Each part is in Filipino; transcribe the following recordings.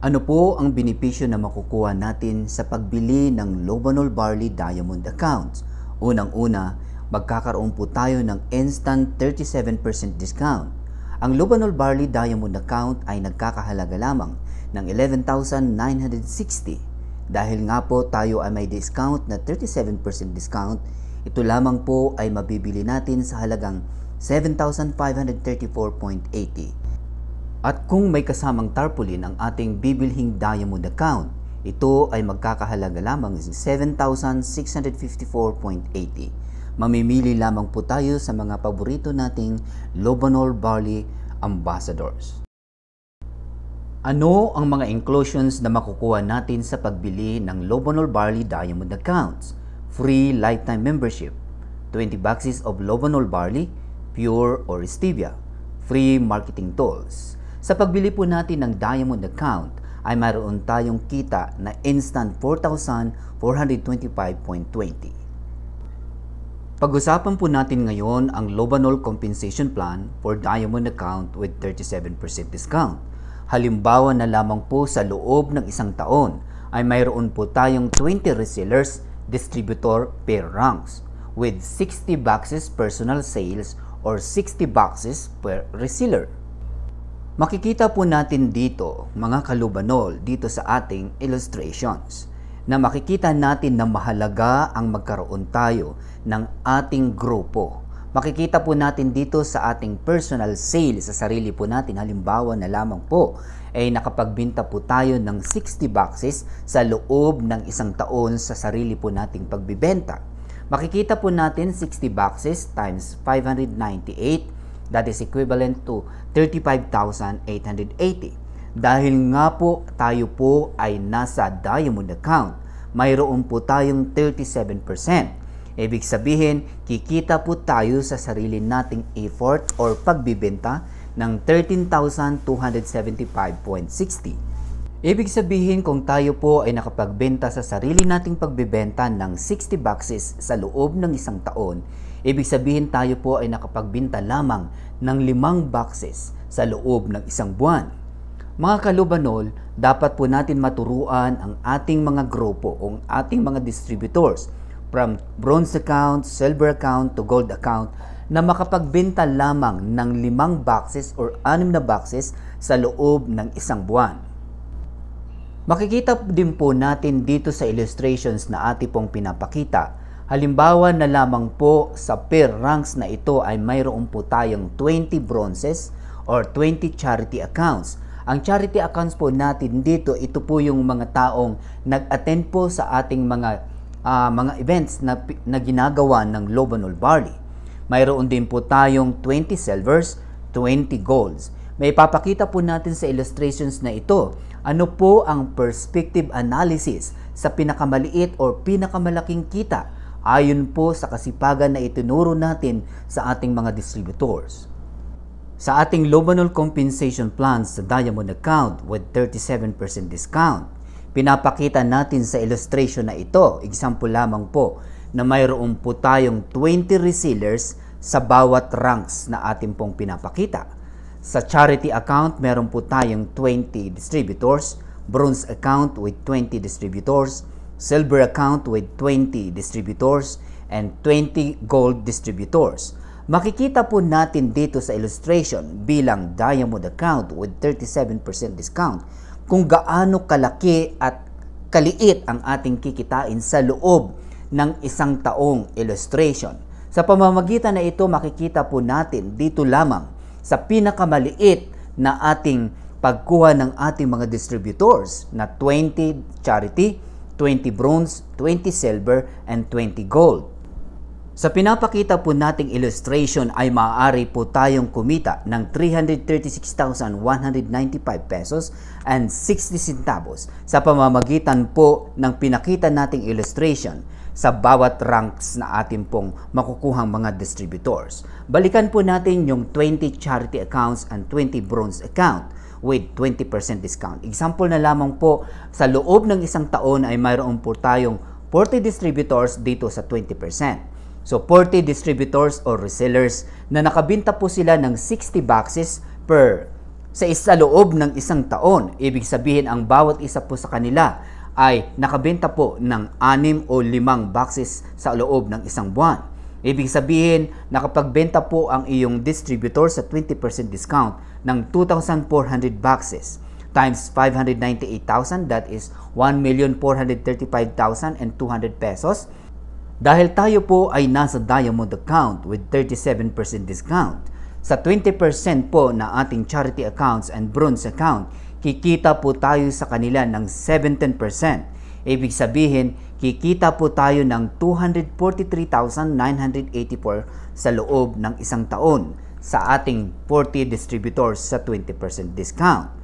Ano po ang benepisyo na makukuha natin sa pagbili ng Lobanol Barley Diamond accounts? Unang-una, magkakaroon po tayo ng instant 37% discount. Ang Lobanol Barley Diamond account ay nagkakahalaga lamang ng 11,960. Dahil nga po tayo ay may discount na 37% discount, ito lamang po ay mabibili natin sa halagang 7,534.80. At kung may kasamang tarpaulin ang ating bibilhing diamond account, ito ay magkakahalaga lamang ng 7,654.80. Mamimili lamang po tayo sa mga paborito nating Lobanol Barley Ambassadors. Ano ang mga inclusions na makukuha natin sa pagbili ng Lobanol Barley Diamond accounts? Free lifetime membership, 20 boxes of Lobanol Barley, pure or stevia, free marketing tools. Sa pagbili po natin ng Diamond account ay mayroon tayong kita na instant 4,425.20. Pag-usapan po natin ngayon ang Lobanol Compensation Plan for Diamond account with 37% discount. Halimbawa na lamang po sa loob ng isang taon ay mayroon po tayong 20 resellers distributor per ranks with 60 boxes personal sales or 60 boxes per reseller. Makikita po natin dito, mga kalubanol, dito sa ating illustrations, na makikita natin na mahalaga ang magkaroon tayo ng ating grupo. Makikita po natin dito sa ating personal sales sa sarili po natin, halimbawa na lamang po, ay nakapagbenta po tayo ng 60 boxes sa loob ng isang taon sa sarili po nating pagbibenta. Makikita po natin 60 boxes times 598, that is equivalent to 35,880. Dahil nga po tayo po ay nasa diamond account, mayroon po tayong 37%. Ibig sabihin, kikita po tayo sa sarili nating effort or pagbibenta ng 13,275.60. Ibig sabihin, kung tayo po ay nakapagbenta sa sarili nating pagbibenta ng 60 boxes sa loob ng isang taon, ibig sabihin tayo po ay nakapagbenta lamang ng 5 boxes sa loob ng isang buwan. Mga kalubanol, dapat po natin maturuan ang ating mga grupo o ating mga distributors from bronze account, silver account to gold account na makapagbenta lamang ng 5 boxes or 6 na boxes sa loob ng isang buwan. Makikita din po natin dito sa illustrations na ating pong pinapakita. Halimbawa na lamang po sa per ranks na ito ay mayroon po tayong 20 bronzes or 20 charity accounts. Ang charity accounts po natin dito, ito po yung mga taong nag-attend po sa ating mga events na ginagawa ng Lobanol Barley. Mayroon din po tayong 20 silvers, 20 golds. May papakita po natin sa illustrations na ito ano po ang perspective analysis sa pinakamaliit or pinakamalaking kita ayon po sa kasipagan na itinuro natin sa ating mga distributors. Sa ating Lobanol Compensation Plans sa Diamond account with 37% discount, pinapakita natin sa illustration na ito, example lamang po, na mayroon po tayong 20 resellers sa bawat ranks na ating pong pinapakita. Sa charity account, meron po tayong 20 distributors, bronze account with 20 distributors, silver account with 20 distributors, and 20 gold distributors. Makikita po natin dito sa illustration bilang diamond account with 37% discount kung gaano kalaki at kaliit ang ating kikitain sa loob ng isang taong illustration. Sa pamamagitan na ito, makikita po natin dito lamang sa pinakamaliit na ating pagkuha ng ating mga distributors na 20 charity, 20 bronze, 20 silver, and 20 gold. Sa pinapakita po nating illustration ay maaari po tayong kumita ng 336,195 pesos and 60 centavos sa pamamagitan po ng pinakita nating illustration sa bawat ranks na ating pong makukuhang mga distributors. Balikan po natin yung 20 charity accounts and 20 bronze account with 20% discount. Example na lamang po, sa loob ng isang taon ay mayroon po tayong 40 distributors dito sa 20%. So 40 distributors or resellers na nakabinta po sila ng 60 boxes per sa loob ng isang taon. Ibig sabihin ang bawat isa po sa kanila ay nakabenta po ng 6 o 5 boxes sa loob ng isang buwan. Ibig sabihin nakapagbenta po ang iyong distributor sa 20% discount ng 2,400 boxes times 598,000, that is 1,435,200 pesos. Dahil tayo po ay nasa diamond account with 37% discount, sa 20% po na ating charity accounts and bronze account, kikita po tayo sa kanila ng 17%. Ibig sabihin, kikita po tayo ng 243,984 sa loob ng isang taon sa ating 40 distributors sa 20% discount.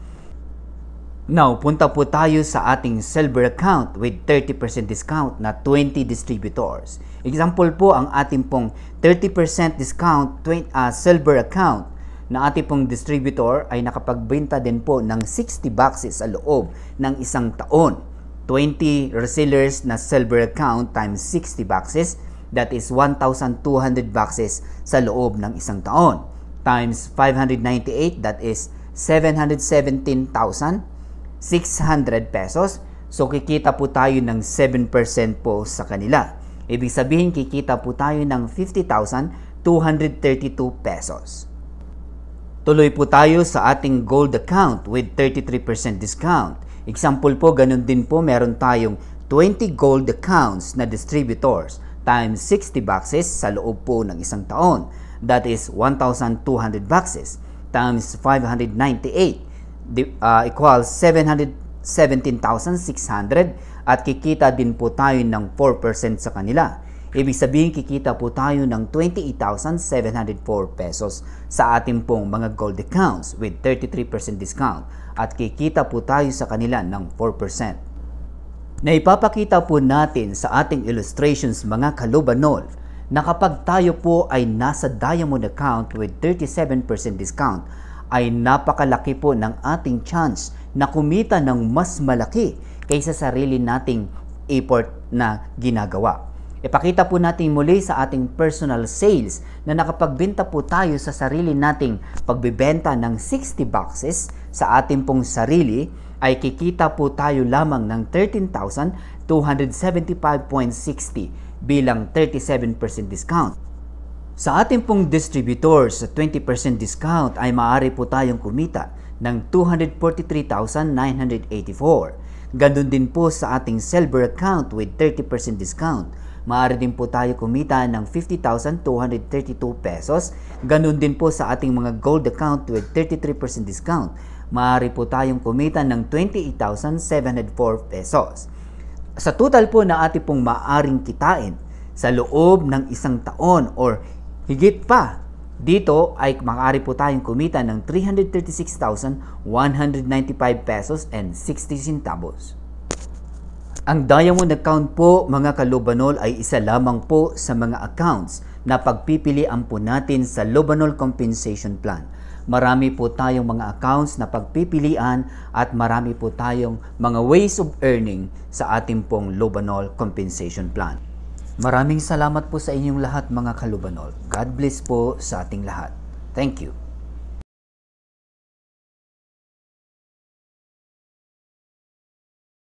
Now, punta po tayo sa ating silver account with 30% discount na 20 distributors. Example po, ang ating pong 30% discount silver account na ating pong distributor ay nakapagbenta din po ng 60 boxes sa loob ng isang taon. 20 resellers na silver account times 60 boxes, that is 1,200 boxes sa loob ng isang taon. Times 598, that is 717,600 pesos. So kikita po tayo ng 7% po sa kanila. Ibig sabihin kikita po tayo ng 50,232 pesos. Tuloy po tayo sa ating gold account with 33% discount. Example po, ganun din po, meron tayong 20 gold accounts na distributors times 60 boxes sa loob po ng isang taon. That is 1,200 boxes times 598 equals 717,600 at kikita din po tayo ng 4% sa kanila. Ibig sabihin kikita po tayo ng 28,704 pesos sa ating pong mga gold accounts with 33% discount at kikita po tayo sa kanila ng 4%. Naipapakita po natin sa ating illustrations mga kalubanol na kapag tayo po ay nasa diamond account with 37% discount ay napakalaki po ng ating chance na kumita ng mas malaki kaysa sarili nating effort na ginagawa. Ipakita po natin muli sa ating personal sales na nakapagbenta po tayo sa sarili nating pagbibenta ng 60 boxes sa ating pong sarili ay kikita po tayo lamang ng 13,275.60 bilang 37% discount. Sa ating pong distributors sa 20% discount ay maaari po tayong kumita ng 243,984. Ganoon din po sa ating silver account with 30% discount. Maaari din po tayo kumita ng 50,232 pesos. Ganoon din po sa ating mga gold account with 33% discount. Maaari po tayong kumita ng 28,704 pesos. Sa total po na ating pong maaring kitain sa loob ng isang taon or higit pa, dito ay maaari po tayong kumita ng 336,195 pesos and 60 centavos. Ang diamond account po mga kalubanol ay isa lamang po sa mga accounts na pagpipilian po natin sa Lubanol Compensation Plan. Marami po tayong mga accounts na pagpipilian at marami po tayong mga ways of earning sa ating pong Lubanol Compensation Plan. Maraming salamat po sa inyong lahat mga kalubanol. God bless po sa ating lahat. Thank you.